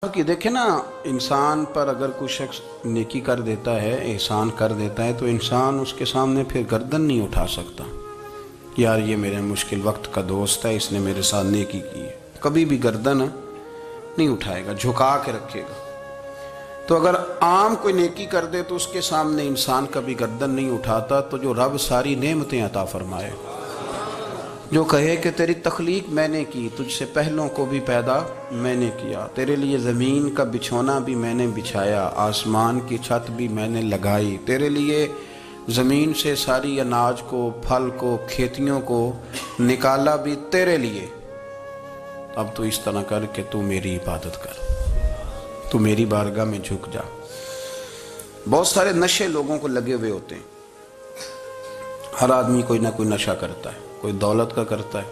کہ دیکھیں نا، انسان پر اگر کوئی شخص نیکی کر دیتا ہے، احسان کر دیتا ہے، تو انسان اس کے سامنے پھر گردن نہیں اٹھا سکتا. یار یہ میرے مشکل وقت کا دوست ہے، اس نے میرے ساتھ نیکی کی ہے. کبھی بھی گردن نہیں اٹھائے گا، جھکا کے رکھے گا. تو اگر عام کوئی نیکی کر دے تو اس کے سامنے انسان کبھی گردن نہیں اٹھاتا. تو جو رب ساری نعمتیں عطا فرمائے، جو کہے کہ تیری تخلیق میں نے کی، تجھ سے پہلوں کو بھی پیدا میں نے کیا، تیرے لیے زمین کا بچھونا بھی میں نے بچھایا، آسمان کی چھت بھی میں نے لگائی، تیرے لیے زمین سے ساری اناج کو، پھل کو، کھیتیوں کو نکالا بھی تیرے لیے. اب تو اس طرح کر کہ تو میری عبادت کر، تو میری بارگاہ میں جھک جا. بہت سارے نشے لوگوں کو لگے ہوئے ہوتے ہیں. ہر آدمی کوئی نہ کوئی نشہ کرتا ہے. کوئی دولت کا کرتا ہے،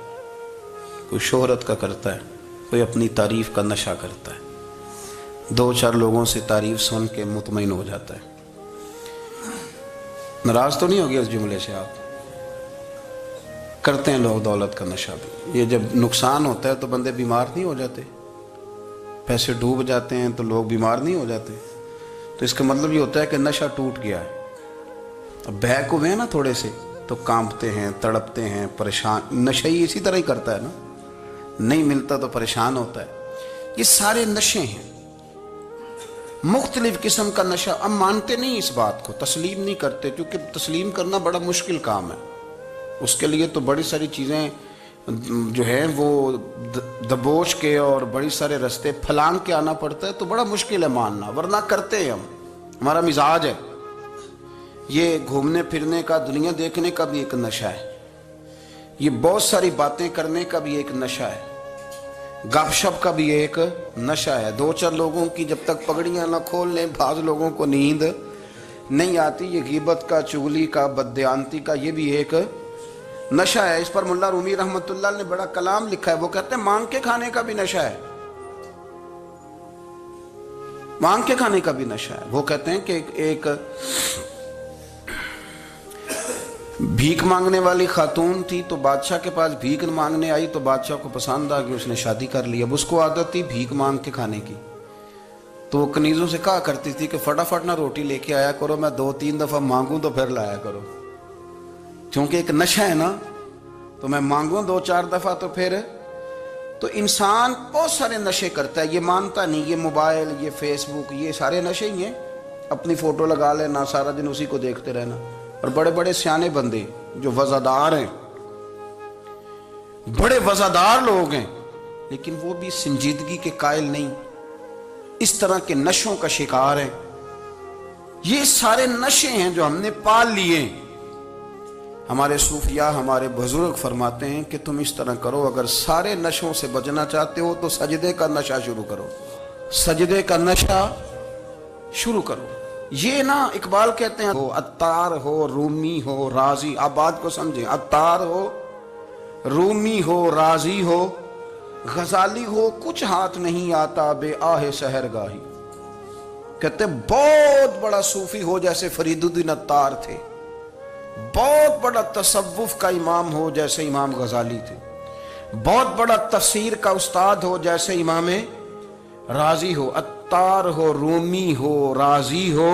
کوئی شہرت کا کرتا ہے، کوئی اپنی تعریف کا نشہ کرتا ہے. دو چار لوگوں سے تعریف سن کے مطمئن ہو جاتا ہے. ناراض تو نہیں ہو گیا اس جملے سے؟ آپ کرتے ہیں لوگ دولت کا نشہ بھی. یہ جب نقصان ہوتا ہے تو بندے بیمار نہیں ہو جاتے؟ پیسے ڈوب جاتے ہیں تو لوگ بیمار نہیں ہو جاتے؟ تو اس کا مطلب یہ ہوتا ہے کہ نشہ ٹوٹ گیا ہے. اب بہک ہوئے ہیں نا تھوڑے سے تو کانپتے ہیں، تڑپتے ہیں، پریشان. نشئی اسی طرح ہی کرتا ہے نا، نہیں ملتا تو پریشان ہوتا ہے. یہ سارے نشے ہیں، مختلف قسم کا نشہ. اب مانتے نہیں اس بات کو، تسلیم نہیں کرتے، کیونکہ تسلیم کرنا بڑا مشکل کام ہے. اس کے لیے تو بڑی ساری چیزیں جو ہیں وہ دبوچ کے اور بڑی سارے رستے پھلانگ کے آنا پڑتا ہے. تو بڑا مشکل ہے ماننا، ورنہ کرتے ہیں ہم. ہمارا مزاج ہے. یہ گھومنے پھرنے کا، دنیا دیکھنے کا بھی ایک نشہ ہے. یہ بہت ساری باتیں کرنے کا بھی ایک نشہ ہے. گپ شپ کا بھی ایک نشہ ہے. دو چار لوگوں کی جب تک پگڑیاں نہ کھول لیں، بعض لوگوں کو نیند نہیں آتی. یہ غیبت کا، چغلی کا، بددیانتی کا، یہ بھی ایک نشہ ہے. اس پر ملا رومی رحمۃ اللہ نے بڑا کلام لکھا ہے. وہ کہتے ہیں مانگ کے کھانے کا بھی نشہ ہے، مانگ کے کھانے کا بھی نشہ ہے. وہ کہتے ہیں کہ ایک بھیک مانگنے والی خاتون تھی، تو بادشاہ کے پاس بھیک مانگنے آئی تو بادشاہ کو پسند آ گئی، اس نے شادی کر لی. اب اس کو عادت تھی بھیک مانگ کے کھانے کی. تو وہ کنیزوں سے کہا کرتی تھی کہ فٹافٹ نہ روٹی لے کے آیا کرو، میں 2-3 دفعہ مانگوں تو پھر لایا کرو. چونکہ ایک نشہ ہے نا، تو میں مانگوں 2-4 دفعہ تو پھر. تو انسان بہت سارے نشے کرتا ہے، یہ مانتا نہیں. یہ موبائل، یہ فیس بک، یہ سارے نشے ہی ہیں. اپنی فوٹو لگا لینا، سارا دن اسی کو دیکھتے رہنا. اور بڑے بڑے سیانے بندے جو وزادار ہیں، بڑے وزادار لوگ ہیں، لیکن وہ بھی سنجیدگی کے قائل نہیں، اس طرح کے نشوں کا شکار ہیں. یہ سارے نشے ہیں جو ہم نے پال لیے. ہمارے صوفیاء، ہمارے بزرگ فرماتے ہیں کہ تم اس طرح کرو، اگر سارے نشوں سے بچنا چاہتے ہو تو سجدے کا نشہ شروع کرو. سجدے کا نشہ شروع کرو. یہ نا اقبال کہتے ہیں، ہو عطار ہو، رومی ہو، رازی. آپ بات کو سمجھیں. عطار ہو، رومی ہو، رازی ہو، غزالی ہو، کچھ ہاتھ نہیں آتا بے آہ سحر گاہی. کہتے ہیں بہت بڑا صوفی ہو جیسے فرید الدین عطار تھے، بہت بڑا تصوف کا امام ہو جیسے امام غزالی تھے، بہت بڑا تفسیر کا استاد ہو جیسے امام رازی ہو. عطار ہو، رومی ہو، رازی ہو،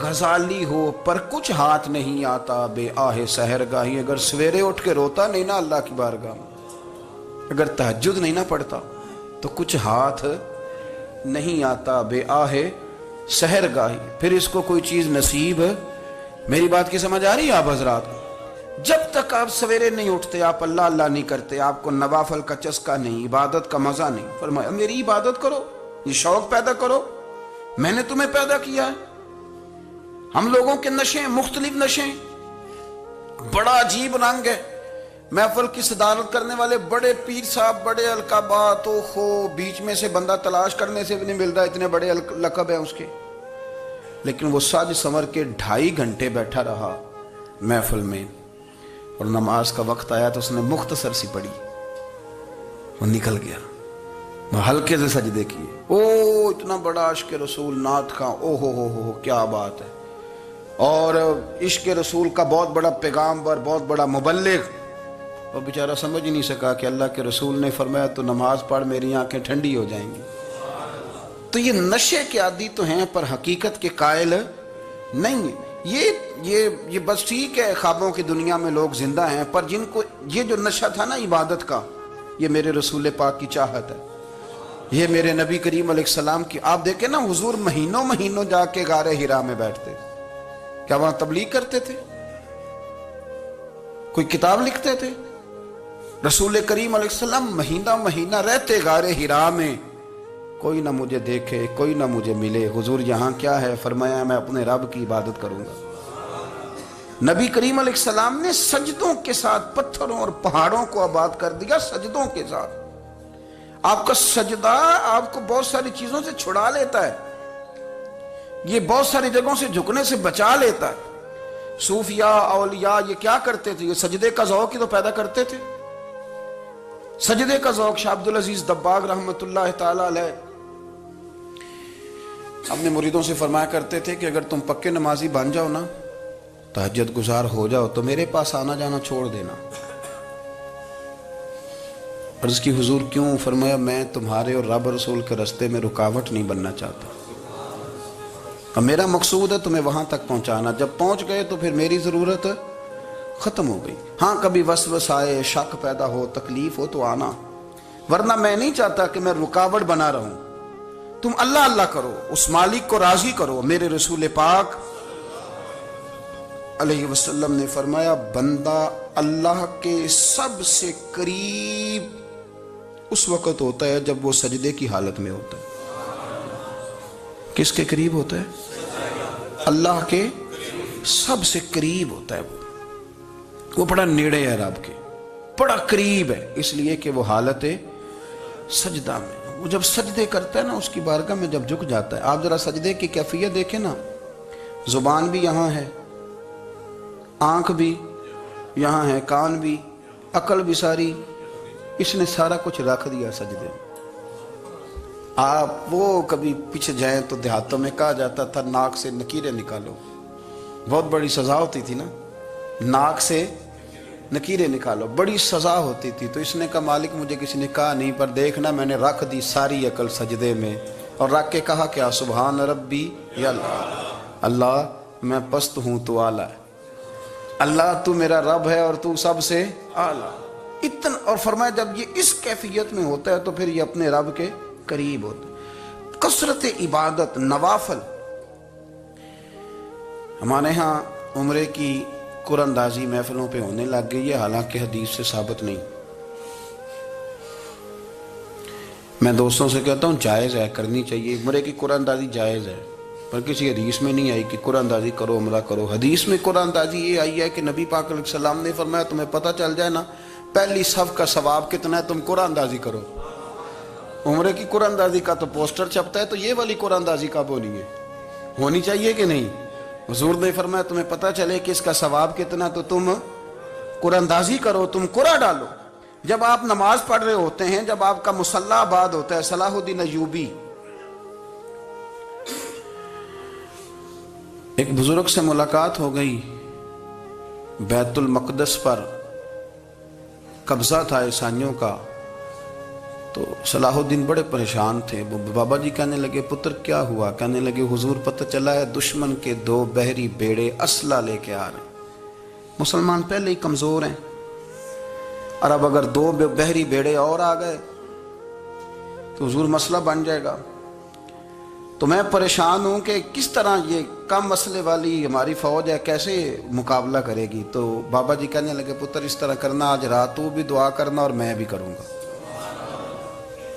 غزالی ہو، پر کچھ ہاتھ نہیں آتا بے آہ سحر گاہی. اگر سویرے اٹھ کے روتا نہیں نا اللہ کی بارگاہ میں، اگر تہجد نہیں نہ پڑھتا، تو کچھ ہاتھ نہیں آتا بے آہ سحر گاہی. پھر اس کو کوئی چیز نصیب. میری بات کی سمجھ آ رہی ہے آپ حضرات؟ جب تک آپ سویرے نہیں اٹھتے، آپ اللہ اللہ نہیں کرتے، آپ کو نوافل کا چسکا نہیں، عبادت کا مزہ نہیں. فرمایا میری عبادت کرو، یہ شوق پیدا کرو، میں نے تمہیں پیدا کیا ہے. ہم لوگوں کے نشے، مختلف نشے، بڑا عجیب رنگ ہے. محفل کی صدارت کرنے والے بڑے پیر صاحب، بڑے القابات و خو، بیچ میں سے بندہ تلاش کرنے سے بھی نہیں مل رہا، اتنے بڑے لقب ہیں اس کے. لیکن وہ سج سنور کے 2.5 گھنٹے بیٹھا رہا محفل میں، اور نماز کا وقت آیا تو اس نے مختصر سی پڑھی، وہ نکل گیا. ہلکے سے سجدے کیے. او اتنا بڑا عشق رسول، نعت خواں، او ہو کیا بات ہے. اور عشق رسول کا بہت بڑا پیغامبر، بہت بڑا مبلغ. اور بیچارہ سمجھ ہی نہیں سکا کہ اللہ کے رسول نے فرمایا تو نماز پڑھ میری آنکھیں ٹھنڈی ہو جائیں گی. تو یہ نشے کے عادی تو ہیں پر حقیقت کے قائل نہیں ہیں۔ یہ بس ٹھیک ہے، خوابوں کی دنیا میں لوگ زندہ ہیں، پر جن کو یہ جو نشہ تھا نا عبادت کا، یہ میرے رسول پاک کی چاہت ہے، یہ میرے نبی کریم علیہ السلام کی۔ آپ دیکھیں نا، حضور مہینوں جا کے غار حرا میں بیٹھتے، کیا وہاں تبلیغ کرتے تھے؟ کوئی کتاب لکھتے تھے؟ رسول کریم علیہ السلام مہینہ رہتے غار حرا میں، کوئی نہ مجھے دیکھے، کوئی نہ مجھے ملے۔ حضور یہاں کیا ہے؟ فرمایا میں اپنے رب کی عبادت کروں گا۔ نبی کریم علیہ السلام نے سجدوں کے ساتھ پتھروں اور پہاڑوں کو آباد کر دیا، سجدوں کے ساتھ۔ آپ کا سجدہ آپ کو بہت ساری چیزوں سے چھڑا لیتا ہے، یہ بہت ساری جگہوں سے جھکنے سے بچا لیتا ہے۔ صوفیاء اولیاء یہ کیا کرتے تھے؟ یہ سجدے کا ذوق ہی تو پیدا کرتے تھے۔ سجدے کا ذوق شاہ عبدالعزیز دباغ رحمۃ اللہ تعالی علیہ اپنے مریدوں سے فرمایا کرتے تھے کہ اگر تم پکے نمازی بن جاؤ نا، تہجد گزار ہو جاؤ، تو میرے پاس آنا جانا چھوڑ دینا۔ عرض کی حضور کیوں؟ فرمایا میں تمہارے اور رب رسول کے راستے میں رکاوٹ نہیں بننا چاہتا، اور میرا مقصود ہے تمہیں وہاں تک پہنچانا۔ جب پہنچ گئے تو پھر میری ضرورت ختم ہو گئی۔ ہاں کبھی وسوس آئے، شک پیدا ہو، تکلیف ہو تو آنا، ورنہ میں نہیں چاہتا کہ میں رکاوٹ بنا رہوں۔ تم اللہ اللہ کرو، اس مالک کو راضی کرو۔ میرے رسول پاک علیہ وسلم نے فرمایا بندہ اللہ کے سب سے قریب اس وقت ہوتا ہے جب وہ سجدے کی حالت میں ہوتا ہے۔ کس کے قریب ہوتا ہے؟ اللہ کے سب سے قریب ہوتا ہے۔ وہ بڑا نیڑے ہے رب کے، بڑا قریب ہے، اس لیے کہ وہ حالت سجدہ میں۔ وہ جب سجدے کرتا ہے نا، اس کی بارگاہ میں جب جھک جاتا ہے، آپ ذرا سجدے کی کیفیت دیکھیں نا، زبان بھی یہاں ہے، آنکھ بھی یہاں ہے، کان بھی، عقل بھی ساری، اس نے سارا کچھ رکھ دیا سجدے میں۔ آپ وہ کبھی پیچھے جائیں تو دیہاتوں میں کہا جاتا تھا ناک سے نکیریں نکالو، بہت بڑی سزا ہوتی تھی نا، ناک سے نکیریں نکالو، بڑی سزا ہوتی تھی۔ تو اس نے کہا مالک مجھے کسی نے کہا نہیں، پر دیکھنا میں نے رکھ دی ساری عقل سجدے میں، اور رکھ کے کہا کیا؟ سبحان ربی یا اللہ میں پست ہوں تو اعلیٰ ہے، اللہ تو میرا رب ہے اور تو سب سے اعلیٰ اتنا۔ اور فرمایا جب یہ اس کیفیت میں ہوتا ہے تو پھر یہ اپنے رب کے قریب ہوتا ہے۔ کثرت عبادت، نوافل۔ ہمارے ہاں عمرے کی قرآن اندازی محفلوں پہ ہونے لگ گئی ہے، حالانکہ حدیث سے ثابت نہیں۔ میں دوستوں سے کہتا ہوں جائز ہے، کرنی چاہیے، عمرے کی قرآن اندازی جائز ہے، پر کسی حدیث میں نہیں آئی کہ قرآن اندازی کرو عمرہ کرو۔ حدیث میں قرآن اندازی یہ آئی ہے کہ نبی پاک علیہ السلام نے فرمایا تمہیں پتہ چل جائے نا پہلی صف کا ثواب کتنا ہے، تم قرآن اندازی کرو۔ عمرے کی قرآن اندازی کا تو پوسٹر چھپتا ہے، تو یہ والی قرآن اندازی کب ہونی ہے؟ ہونی چاہیے کہ نہیں؟ حضور نے فرمایا تمہیں پتہ چلے کہ اس کا ثواب کتنا، تو تم قرآن اندازی کرو، تم قرآن ڈالو۔ جب آپ نماز پڑھ رہے ہوتے ہیں، جب آپ کا مصلی آباد ہوتا ہے، صلاح الدین ایوبی ایک بزرگ سے ملاقات ہو گئی، بیت المقدس پر قبضہ تھا عیسائیوں کا، تو صلاح الدین بڑے پریشان تھے۔ وہ بابا جی کہنے لگے پتر کیا ہوا؟ کہنے لگے حضور پتہ چلا ہے دشمن کے 2 بحری بیڑے اسلحہ لے کے آ رہے ہیں، مسلمان پہلے ہی کمزور ہیں، اور اب اگر 2 بحری بیڑے اور آ گئے تو حضور مسئلہ بن جائے گا۔ تو میں پریشان ہوں کہ کس طرح یہ کم مسئلے والی ہماری فوج ہے کیسے مقابلہ کرے گی۔ تو بابا جی کہنے لگے پتر اس طرح کرنا، آج رات تو بھی دعا کرنا اور میں بھی کروں گا،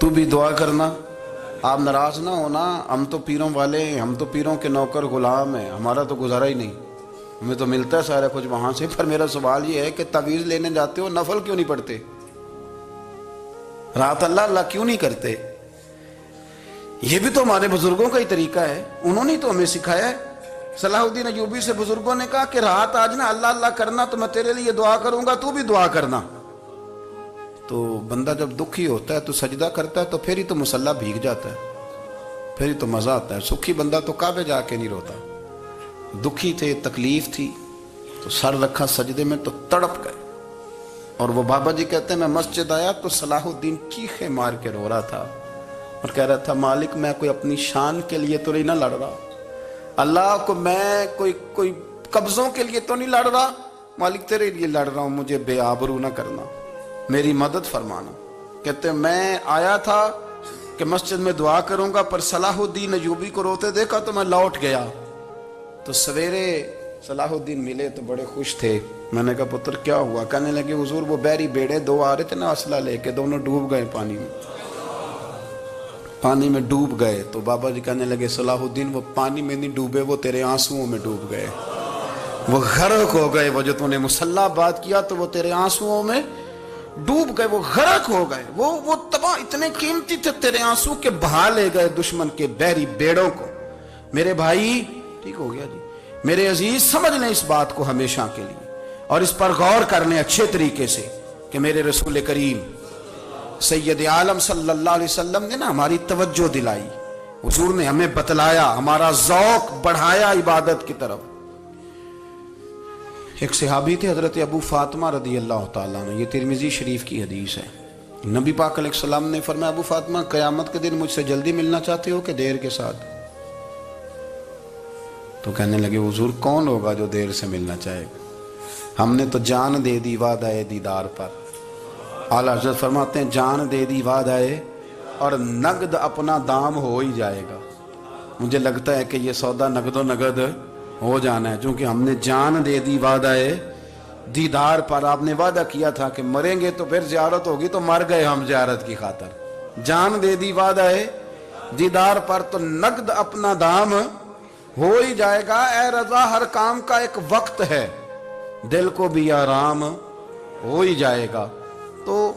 تو بھی دعا کرنا، آپ ناراض نہ ہونا، ہم تو پیروں والے ہیں، ہم تو پیروں کے نوکر غلام ہیں، ہمارا تو گزارا ہی نہیں، ہمیں تو ملتا ہے سارا کچھ وہاں سے۔ پر میرا سوال یہ ہے کہ تعویذ لینے جاتے ہو نفل کیوں نہیں پڑھتے؟ رات اللہ اللہ کیوں نہیں کرتے؟ یہ بھی تو ہمارے بزرگوں کا ہی طریقہ ہے، انہوں نے تو ہمیں سکھایا ہے۔ صلاح الدین ایوبی سے بزرگوں نے کہا کہ رات آج نا اللہ اللہ کرنا، تو میں تیرے لیے دعا کروں گا، تو بھی دعا کرنا۔ تو بندہ جب دکھی ہوتا ہے تو سجدہ کرتا ہے، تو پھر ہی تو مصلی بھیگ جاتا ہے، پھر ہی تو مزہ آتا ہے۔ سکھی بندہ تو کعبے جا کے نہیں روتا، دکھی تھے، تکلیف تھی، تو سر رکھا سجدے میں تو تڑپ گئے۔ اور وہ بابا جی کہتے ہیں میں مسجد آیا تو صلاح الدین چیخے مار کے رو رہا تھا، اور کہہ رہا تھا مالک میں کوئی اپنی شان کے لیے تو نہیں نہ لڑ رہا، اللہ کو میں کوئی قبضوں کے لیے تو نہیں لڑ رہا، مالک تیرے لیے لڑ رہا ہوں، مجھے بے آبرو نہ کرنا، میری مدد فرمانا۔ کہتے میں آیا تھا کہ مسجد میں دعا کروں گا، پر صلاح الدین ایوبی کو روتے دیکھا تو میں لوٹ گیا۔ تو سویرے صلاح الدین ملے تو بڑے خوش تھے۔ میں نے کہا پتر کیا ہوا؟ کہنے لگے حضور وہ بحری بیڑے دو آ رہے تھے نا اسلحہ لے کے، دونوں ڈوب گئے پانی میں ڈوب گئے۔ تو بابا جی کہنے لگے صلاح الدین وہ پانی میں نہیں ڈوبے، وہ تیرے آنسوؤں میں ڈوب گئے، وہ غرق ہو گئے، وہ جو تو نے مسلح بات کیا تو وہ تیرے آنسوؤں میں ڈوب گئے، وہ غرق ہو گئے، وہ تباہ، اتنے قیمتی تھے تیرے آنسو کے بہا لے گئے دشمن کے بحری بیڑوں کو۔ میرے بھائی ٹھیک ہو گیا جی، میرے عزیز سمجھ لیں اس بات کو ہمیشہ کے لیے، اور اس پر غور کر لیں اچھے طریقے سے کہ میرے رسول کریم سید عالم صلی اللہ علیہ وسلم نے نا ہماری توجہ دلائی، حضور نے ہمیں بتلایا، ہمارا ذوق بڑھایا عبادت کی طرف۔ ایک صحابی تھے حضرت ابو فاطمہ رضی اللہ تعالیٰ عنہ، یہ ترمذی شریف کی حدیث ہے۔ نبی پاک علیہ السلام نے فرمایا ابو فاطمہ قیامت کے دن مجھ سے جلدی ملنا چاہتے ہو کہ دیر کے ساتھ؟ تو کہنے لگے حضور کون ہوگا جو دیر سے ملنا چاہے گا، ہم نے تو جان دے دی وعدہ دیدار پر۔ اعلیٰ حضرت فرماتے ہیں جان دے دی وعدہ اور نقد اپنا دام ہو ہی جائے گا۔ مجھے لگتا ہے کہ یہ سودا نقد و نقد ہو جانا ہے، چونکہ ہم نے جان دے دی وعدہ دیدار پر۔ آپ نے وعدہ کیا تھا کہ مریں گے تو پھر زیارت ہوگی، تو مر گئے ہم زیارت کی خاطر۔ جان دے دی وعدہ دیدار پر، تو نقد اپنا دام ہو ہی جائے گا۔ اے رضا ہر کام کا ایک وقت ہے، دل کو بھی آرام ہو ہی جائے گا۔ تو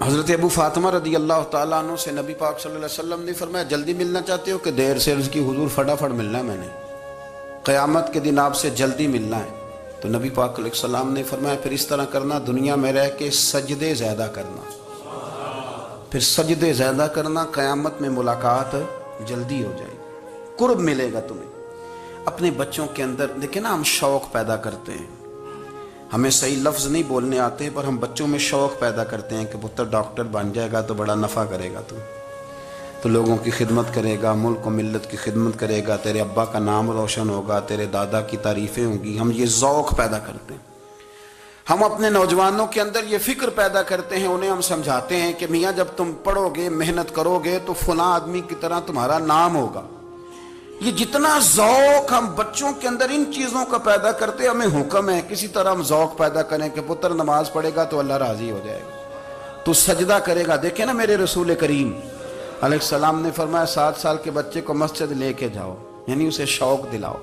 حضرت ابو فاطمہ رضی اللہ تعالیٰ عنہ سے نبی پاک صلی اللہ علیہ وسلم نے فرمایا جلدی ملنا چاہتے ہو کہ دیر سے؟ عرض کی حضور فٹافٹ ملنا ہے، میں نے قیامت کے دن آپ سے جلدی ملنا ہے۔ تو نبی پاک علیہ السلام نے فرمایا پھر اس طرح کرنا، دنیا میں رہ کے سجدے زیادہ کرنا، پھر سجدے زیادہ کرنا، قیامت میں ملاقات جلدی ہو جائے گی، قرب ملے گا تمہیں۔ اپنے بچوں کے اندر دیکھیں نا، ہم شوق پیدا کرتے ہیں، ہمیں صحیح لفظ نہیں بولنے آتے پر ہم بچوں میں شوق پیدا کرتے ہیں کہ پتر ڈاکٹر بن جائے گا تو بڑا نفع کرے گا، تو لوگوں کی خدمت کرے گا، ملک و ملت کی خدمت کرے گا، تیرے ابا کا نام روشن ہوگا، تیرے دادا کی تعریفیں ہوں گی۔ ہم یہ ذوق پیدا کرتے ہیں، ہم اپنے نوجوانوں کے اندر یہ فکر پیدا کرتے ہیں، انہیں ہم سمجھاتے ہیں کہ میاں جب تم پڑھو گے محنت کرو گے تو فلاں آدمی کی طرح تمہارا نام ہوگا۔ یہ جتنا ذوق ہم بچوں کے اندر ان چیزوں کا پیدا کرتے، ہمیں حکم ہے کسی طرح ہم ذوق پیدا کریں کہ پتر نماز پڑھے گا تو اللہ راضی ہو جائے گا، تو سجدہ کرے گا۔ دیکھیں نا میرے رسول کریم علیہ السلام نے فرمایا 7 سال کے بچے کو مسجد لے کے جاؤ، یعنی اسے شوق دلاؤ،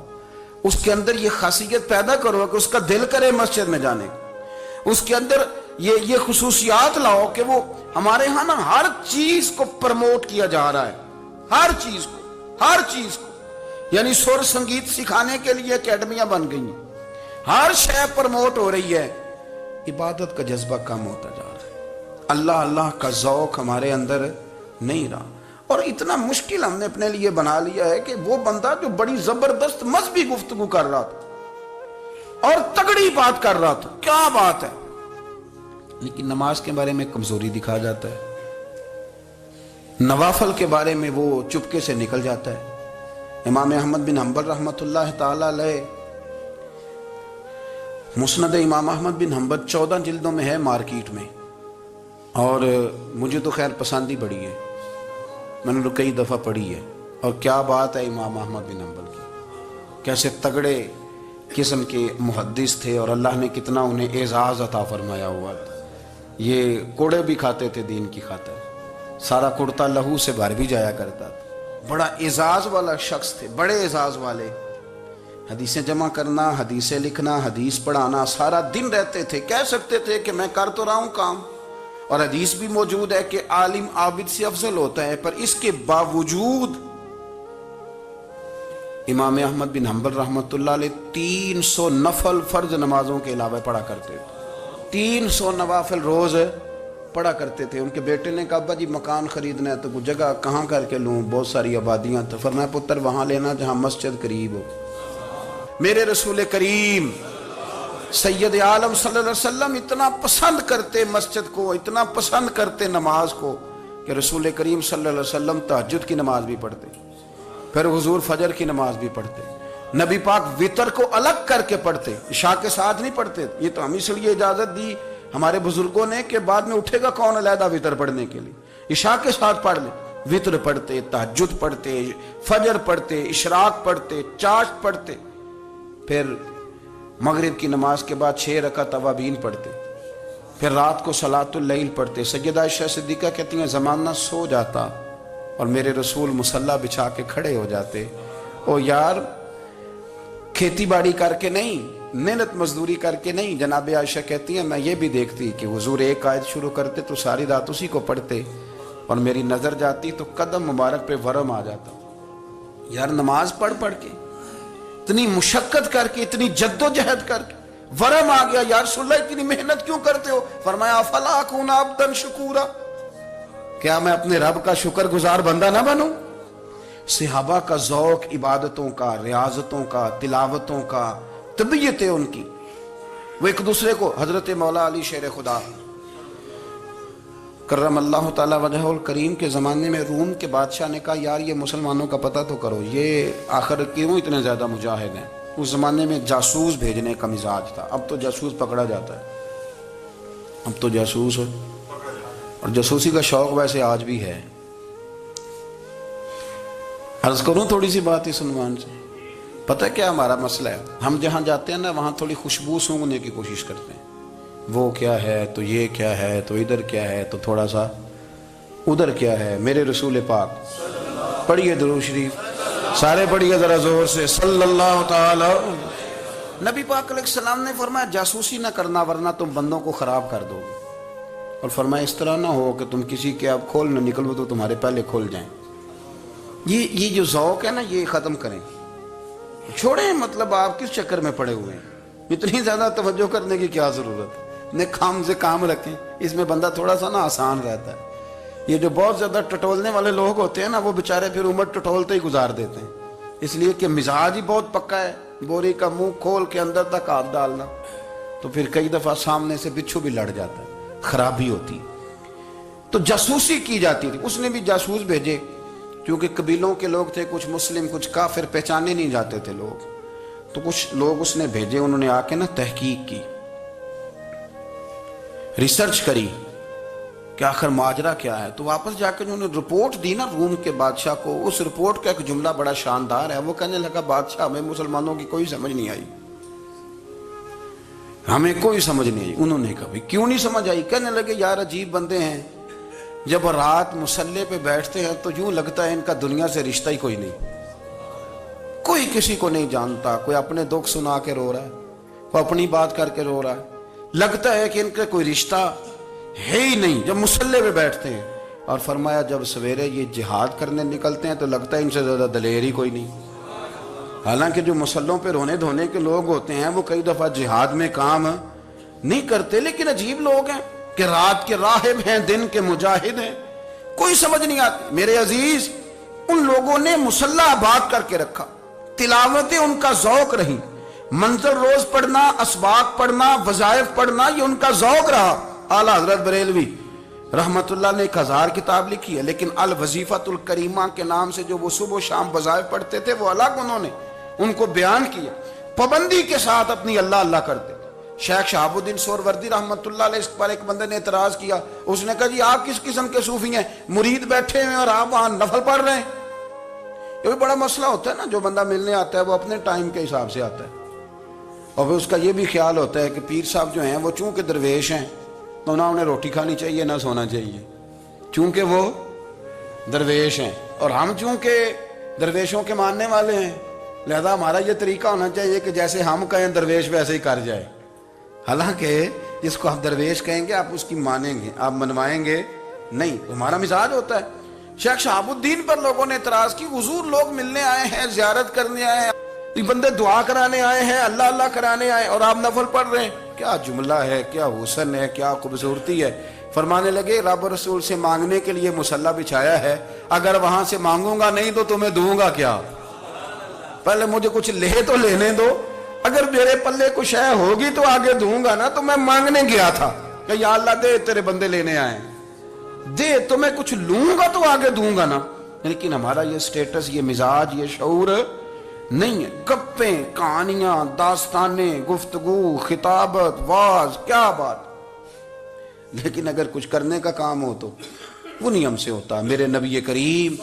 اس کے اندر یہ خاصیت پیدا کرو کہ اس کا دل کرے مسجد میں جانے کا، اس کے اندر یہ خصوصیات لاؤ کہ وہ ہمارے ہاں نا ہر چیز کو پرموٹ کیا جا رہا ہے، ہر چیز کو، یعنی سر سنگیت سکھانے کے لیے اکیڈمیاں بن گئی ہیں، ہر شے پرموٹ ہو رہی ہے، عبادت کا جذبہ کم ہوتا جا رہا ہے، اللہ کا ذوق ہمارے اندر نہیں رہا۔ اور اتنا مشکل ہم نے اپنے لیے بنا لیا ہے کہ وہ بندہ جو بڑی زبردست مذہبی گفتگو کر رہا تھا اور تگڑی بات کر رہا تھا، کیا بات ہے، لیکن نماز کے بارے میں کمزوری دکھا جاتا ہے، نوافل کے بارے میں وہ چپکے سے نکل جاتا ہے۔ امام احمد بن حنبل رحمۃ اللہ تعالی علیہ، مسند امام احمد بن حنبل 14 جلدوں میں ہے مارکیٹ میں، اور مجھے تو خیر پسندی بڑی ہے، میں نے تو کئی دفعہ پڑھی ہے، اور کیا بات ہے امام احمد بن حنبل کی، کیسے تگڑے قسم کے محدث تھے، اور اللہ نے کتنا انہیں اعزاز عطا فرمایا ہوا تھا۔ یہ کوڑے بھی کھاتے تھے دین کی خاطر، سارا کرتا لہو سے بھر بھی جایا کرتا تھا، بڑا اعزاز والا شخص تھے، بڑے اعزاز والے، حدیثیں جمع کرنا، حدیثیں لکھنا، حدیث پڑھانا، سارا دن رہتے تھے، کہہ سکتے تھے کہ میں کر تو رہا ہوں کام، اور حدیث بھی موجود ہے کہ عالم عابد سے افضل ہوتا ہے، پر اس کے باوجود امام احمد بن حنبل رحمۃ اللہ علیہ 300 نفل فرض نمازوں کے علاوہ پڑھا کرتے تھے، 300 نوافل روز پڑھا کرتے تھے۔ ان کے بیٹے نے کہا ابا جی مکان خریدنا ہے تو کوئی جگہ کہاں کر کے لوں، بہت ساری آبادیاں، تو فرمایا پتر وہاں لینا جہاں مسجد قریب ہو۔ میرے رسول کریم سید عالم صلی اللہ علیہ وسلم اتنا پسند کرتے مسجد کو، اتنا پسند کرتے نماز کو کہ رسول کریم صلی اللہ علیہ وسلم تہجد کی نماز بھی پڑھتے، پھر حضور فجر کی نماز بھی پڑھتے، نبی پاک وتر کو الگ کر کے پڑھتے، عشاء کے ساتھ نہیں پڑھتے۔ یہ تو ہم اس لیے اجازت دی ہمارے بزرگوں نے کہ بعد میں اٹھے گا کون علیحدہ وتر پڑھنے کے لیے، عشاء کے ساتھ پڑھ لیں۔ وتر پڑھتے، تہجد پڑھتے، فجر پڑھتے، اشراق پڑھتے، چاشت پڑھتے، پھر مغرب کی نماز کے بعد 6 رکعت اوابین پڑھتے، پھر رات کو صلاۃ اللیل پڑھتے۔ سیدہ عائشہ صدیقہ کہتی ہیں زمانہ سو جاتا اور میرے رسول مصلی بچھا کے کھڑے ہو جاتے۔ او یار، کھیتی باڑی کر کے نہیں، محنت مزدوری کر کے نہیں، جناب عائشہ کہتی ہیں میں یہ بھی دیکھتی کہ حضور ایک آیت شروع کرتے تو ساری رات اسی کو پڑھتے، اور میری نظر جاتی تو قدم مبارک پہ ورم آ جاتا۔ یار نماز پڑھ پڑھ کے، اتنی مشقت کر کے، اتنی جد و جہد کر کے ورم آ گیا، یا رسول اللہ اتنی محنت کیوں کرتے ہو؟ فرمایا افلا اکون عبدا شکورا، کیا میں اپنے رب کا شکر گزار بندہ نہ بنوں؟ صحابہ کا ذوق عبادتوں کا، ریاضتوں کا، تلاوتوں کا، طبیعت ہے ان کی، وہ ایک دوسرے کو، حضرت مولا علی شیر خدا کرم اللہ تعالی وجہہ الکریم کے زمانے میں روم کے بادشاہ نے کہا یار یہ مسلمانوں کا پتہ تو کرو، یہ آخر کیوں اتنے زیادہ مجاہد ہیں؟ اس زمانے میں جاسوس بھیجنے کا مزاج تھا، اب تو جاسوس پکڑا جاتا ہے، اب تو جاسوس ہے، اور جاسوسی کا شوق ویسے آج بھی ہے۔ عرض کروں تھوڑی سی بات اس عنوان سے، پتہ کیا ہمارا مسئلہ ہے؟ ہم جہاں جاتے ہیں نا وہاں تھوڑی خوشبو سونگھنے کی کوشش کرتے ہیں، وہ کیا ہے تو یہ کیا ہے تو ادھر کیا ہے تو تھوڑا سا ادھر کیا ہے۔ میرے رسول پاک پڑھیے درود شریف، سارے پڑھیے ذرا زور سے، صلی اللہ تعالی۔ نبی پاک علیہ السلام نے فرمایا جاسوسی نہ کرنا ورنہ تم بندوں کو خراب کر دو گے، اور فرمایا اس طرح نہ ہو کہ تم کسی کے اب کھول نہ نکلو تو تمہارے پہلے کھول جائیں۔ یہ جو ذوق ہے نا یہ ختم کریں، چھوڑیں، مطلب آپ کس چکر میں پڑے ہوئے ہیں؟ اتنی زیادہ توجہ کرنے کی کیا ضرورت ہے؟ نے کام سے کام رکھیں، اس میں بندہ تھوڑا سا نا آسان رہتا ہے۔ یہ جو بہت زیادہ ٹٹولنے والے لوگ ہوتے ہیں نا وہ بےچارے پھر عمر ٹٹولتے ہی گزار دیتے ہیں، اس لیے کہ مزاج ہی بہت پکا ہے، بوری کا منہ کھول کے اندر تک ہاتھ ڈالنا، تو پھر کئی دفعہ سامنے سے بچھو بھی لڑ جاتا ہے، خرابی ہوتی۔ تو جاسوسی کی جاتی تھی، اس نے بھی جاسوس بھیجے، کیونکہ قبیلوں کے لوگ تھے، کچھ مسلم کچھ کافر، پہچانے نہیں جاتے تھے لوگ، تو کچھ لوگ اس نے بھیجے، انہوں نے آ کے نا تحقیق کی، ریسرچ کری کہ آخر ماجرا کیا ہے، تو واپس جا کے انہوں نے رپورٹ دی نا روم کے بادشاہ کو۔ اس رپورٹ کا ایک جملہ بڑا شاندار ہے، وہ کہنے لگا بادشاہ ہمیں مسلمانوں کی کوئی سمجھ نہیں آئی، ہمیں کوئی سمجھ نہیں آئی۔ انہوں نے کہا کیوں نہیں سمجھ آئی؟ کہنے لگے یار عجیب بندے ہیں، جب رات مصلی پہ بیٹھتے ہیں تو یوں لگتا ہے ان کا دنیا سے رشتہ ہی کوئی نہیں، کوئی کسی کو نہیں جانتا، کوئی اپنے دکھ سنا کے رو رہا ہے، کوئی اپنی بات کر کے رو رہا ہے، لگتا ہے کہ ان کا کوئی رشتہ ہے ہی نہیں جب مصلی پہ بیٹھتے ہیں۔ اور فرمایا جب سویرے یہ جہاد کرنے نکلتے ہیں تو لگتا ہے ان سے زیادہ دلیر ہی کوئی نہیں، حالانکہ جو مصلوں پہ رونے دھونے کے لوگ ہوتے ہیں وہ کئی دفعہ جہاد میں کام نہیں کرتے، لیکن عجیب لوگ ہیں کہ رات کے راہب ہیں، دن کے مجاہد ہیں، کوئی سمجھ نہیں آتی۔ میرے عزیز، ان لوگوں نے مصلی آباد کر کے رکھا، تلاوتیں ان کا ذوق رہی، منزل روز پڑھنا، اسباق پڑھنا، وظائف پڑھنا، یہ ان کا ذوق رہا۔ اعلیٰ حضرت بریلوی رحمت اللہ نے 1000 کتاب لکھی ہے، لیکن الوظیفۃ الکریمہ کے نام سے جو وہ صبح و شام وظائف پڑھتے تھے وہ الگ انہوں نے ان کو بیان کیا، پابندی کے ساتھ اپنی اللہ اللہ کرتے تھے۔ شیخ شہاب الدین سہروردی رحمت اللہ علیہ، اس پر ایک بندے نے اعتراض کیا، اس نے کہا جی آپ کس قسم کے صوفی ہیں، مرید بیٹھے ہیں اور آپ وہاں نفل پڑھ رہے ہیں؟ یہ بھی بڑا مسئلہ ہوتا ہے نا، جو بندہ ملنے آتا ہے وہ اپنے ٹائم کے حساب سے آتا ہے، اور پھر اس کا یہ بھی خیال ہوتا ہے کہ پیر صاحب جو ہیں وہ چونکہ درویش ہیں تو نہ انہیں روٹی کھانی چاہیے نہ سونا چاہیے، چونکہ وہ درویش ہیں، اور ہم چونکہ درویشوں کے ماننے والے ہیں لہذا ہمارا یہ طریقہ ہونا چاہیے کہ جیسے ہم کہیں درویش ویسے ہی کر جائے، حالانکہ جس کو آپ درویش کہیں گے آپ اس کی مانیں گے، آپ منوائیں گے نہیں، ہمارا مزاج ہوتا ہے۔ شیخ شہاب الدین پر لوگوں نے اعتراض کی، حضور لوگ ملنے آئے ہیں، زیارت کرنے آئے ہیں، یہ بندے دعا کرانے آئے ہیں، اللہ اللہ کرانے آئے اور آپ نفل پڑھ رہے ہیں، کیا جملہ ہے، کیا حسن ہے، کیا خوبصورتی ہے۔ فرمانے لگے رب رسول سے مانگنے کے لیے مصلی بچھایا ہے، اگر وہاں سے مانگوں گا نہیں تو تمہیں دوں گا کیا؟ پہلے مجھے کچھ لے تو لینے دو، اگر میرے پلے کچھ ہے ہوگی تو آگے دوں گا نا. تو میں مانگنے گیا تھا کہ یا اللہ دے, تیرے بندے لینے آئے, دے تو میں کچھ لوں گا تو آگے دوں گا نا. لیکن ہمارا یہ سٹیٹس, یہ مزاج, یہ شعور نہیں ہے. گپیں, کہانیاں, داستانیں, گفتگو, خطابت, واز, کیا بات. لیکن اگر کچھ کرنے کا کام ہو تو وہ نہیں ہم سے ہوتا. میرے نبی کریم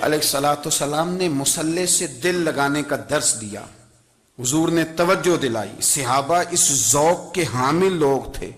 علیہ الصلوۃ والسلام نے مصلے سے دل لگانے کا درس دیا. حضور نے توجہ دلائی. صحابہ اس ذوق کے حامل لوگ تھے.